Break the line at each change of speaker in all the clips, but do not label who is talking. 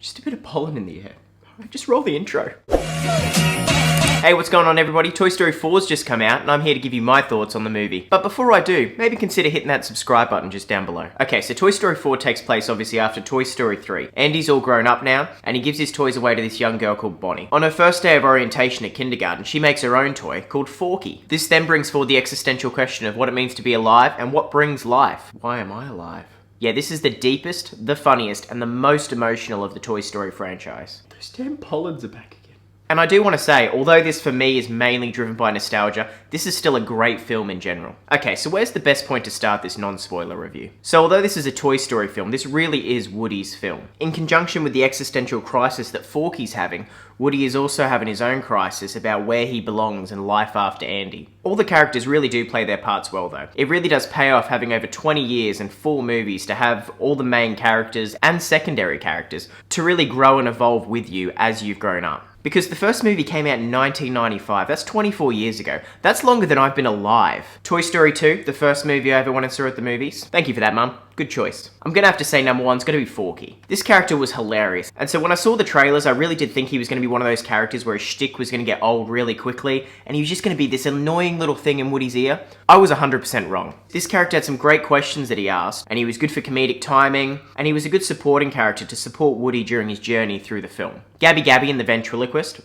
Just a bit of pollen in the air. Just roll the intro. Hey, what's going on everybody? Toy Story 4's just come out and I'm here to give you my thoughts on the movie. But before I do, maybe consider hitting that subscribe button just down below. Okay, so Toy Story 4 takes place obviously after Toy Story 3. Andy's all grown up now and he gives his toys away to this young girl called Bonnie. On her first day of orientation at kindergarten, she makes her own toy called Forky. This then brings forward the existential question of what it means to be alive and what brings life. Why am I alive? Yeah, this is the deepest, the funniest, and the most emotional of the Toy Story franchise. Those damn pollens are back again. And I do want to say, although this for me is mainly driven by nostalgia, this is still a great film in general. Okay, so where's the best point to start this non-spoiler review? So although this is a Toy Story film, this really is Woody's film. In conjunction with the existential crisis that Forky's having, Woody is also having his own crisis about where he belongs in life after Andy. All the characters really do play their parts well though. It really does pay off having over 20 years and 4 movies to have all the main characters and secondary characters to really grow and evolve with you as you've grown up. Because the first movie came out in 1995, that's 24 years ago. That's longer than I've been alive. Toy Story 2, the first movie I ever went and saw at the movies. Thank you for that, Mum. Good choice. I'm gonna have to say number one's gonna be Forky. This character was hilarious, and so when I saw the trailers, I really did think he was gonna be one of those characters where his shtick was gonna get old really quickly, and he was just gonna be this annoying little thing in Woody's ear. I was 100% wrong. This character had some great questions that he asked, and he was good for comedic timing, and he was a good supporting character to support Woody during his journey through the film. Gabby Gabby and the ventriloquist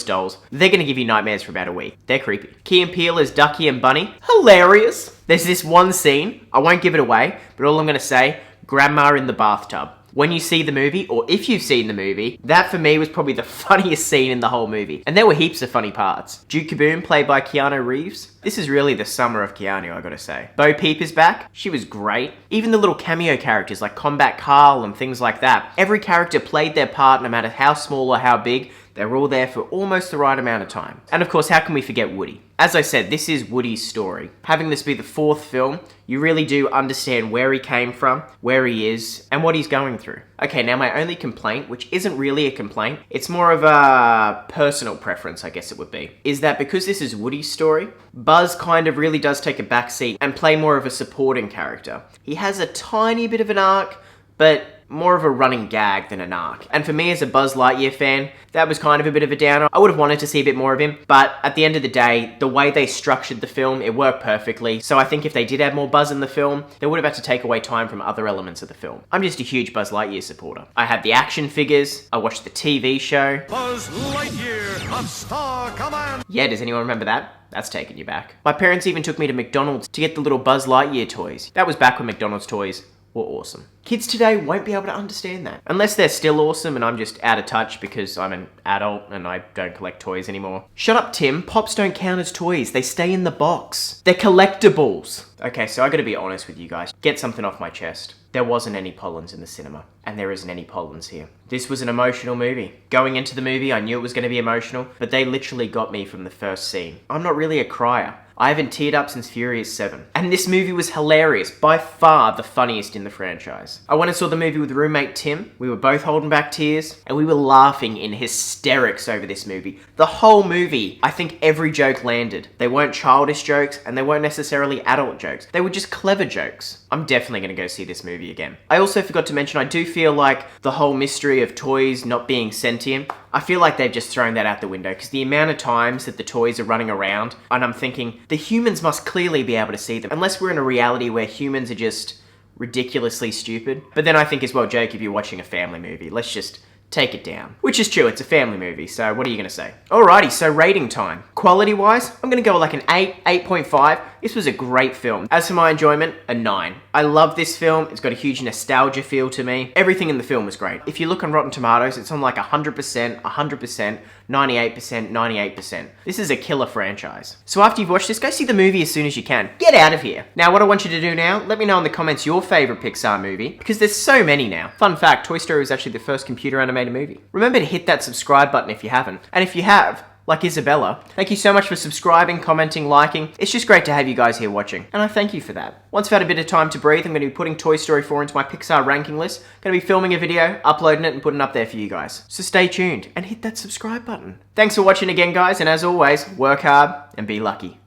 dolls, they're gonna give you nightmares for about a week. They're creepy. Key and Peele as Ducky and Bunny, hilarious. There's this one scene, I won't give it away, but all I'm gonna say, Grandma in the bathtub. When you see the movie, or if you've seen the movie, that for me was probably the funniest scene in the whole movie. And there were heaps of funny parts. Duke Kaboom, played by Keanu Reeves. This is really the summer of Keanu, I gotta say. Bo Peep is back. She was great. Even the little cameo characters like Combat Carl and things like that. Every character played their part no matter how small or how big. They were all there for almost the right amount of time. And of course, how can we forget Woody? As I said, this is Woody's story. Having this be the 4th film, you really do understand where he came from, where he is, and what he's going through. Okay, now my only complaint, which isn't really a complaint, it's more of a personal preference, I guess it would be, is that because this is Woody's story, Buzz kind of really does take a backseat and play more of a supporting character. He has a tiny bit of an arc, but more of a running gag than an arc. And for me as a Buzz Lightyear fan, that was kind of a bit of a downer. I would have wanted to see a bit more of him, but at the end of the day, the way they structured the film, it worked perfectly. So I think if they did have more Buzz in the film, they would have had to take away time from other elements of the film. I'm just a huge Buzz Lightyear supporter. I had the action figures, I watched the TV show.
Buzz Lightyear of Star Command!
Yeah, does anyone remember that? That's taking you back. My parents even took me to McDonald's to get the little Buzz Lightyear toys. That was back when McDonald's toys were awesome. Kids today won't be able to understand that. Unless they're still awesome and I'm just out of touch because I'm an adult and I don't collect toys anymore. Shut up, Tim. Pops don't count as toys. They stay in the box. They're collectibles. Okay, so I gotta be honest with you guys. Get something off my chest. There wasn't any pollens in the cinema, and there isn't any pollens here. This was an emotional movie. Going into the movie, I knew it was gonna be emotional, but they literally got me from the first scene. I'm not really a crier. I haven't teared up since Furious 7. And this movie was hilarious, by far the funniest in the franchise. I went and saw the movie with roommate Tim. We were both holding back tears, and we were laughing in hysterics over this movie. The whole movie, I think every joke landed. They weren't childish jokes, and they weren't necessarily adult jokes. They were just clever jokes. I'm definitely gonna go see this movie again. I also forgot to mention, I do feel like the whole mystery of toys not being sentient, I feel like they've just thrown that out the window because the amount of times that the toys are running around, and I'm thinking, the humans must clearly be able to see them, unless we're in a reality where humans are just ridiculously stupid. But then I think as well, Jake, if you're watching a family movie, let's just take it down. Which is true, it's a family movie, so what are you gonna say? Alrighty, so rating time. Quality-wise, I'm gonna go like an 8, 8.5. This was a great film. As for my enjoyment, a 9. I love this film, it's got a huge nostalgia feel to me. Everything in the film was great. If you look on Rotten Tomatoes, it's on like 100%, 100%, 98%, 98%. This is a killer franchise. So after you've watched this, go see the movie as soon as you can. Get out of here. Now what I want you to do now, let me know in the comments your favorite Pixar movie, because there's so many now. Fun fact, Toy Story was actually the first computer animated movie. Remember to hit that subscribe button if you haven't. And if you have, like Isabella, thank you so much for subscribing, commenting, liking. It's just great to have you guys here watching, and I thank you for that. Once I've had a bit of time to breathe, I'm going to be putting Toy Story 4 into my Pixar ranking list. Going to be filming a video, uploading it, and putting it up there for you guys. So stay tuned, and hit that subscribe button. Thanks for watching again, guys, and as always, work hard, and be lucky.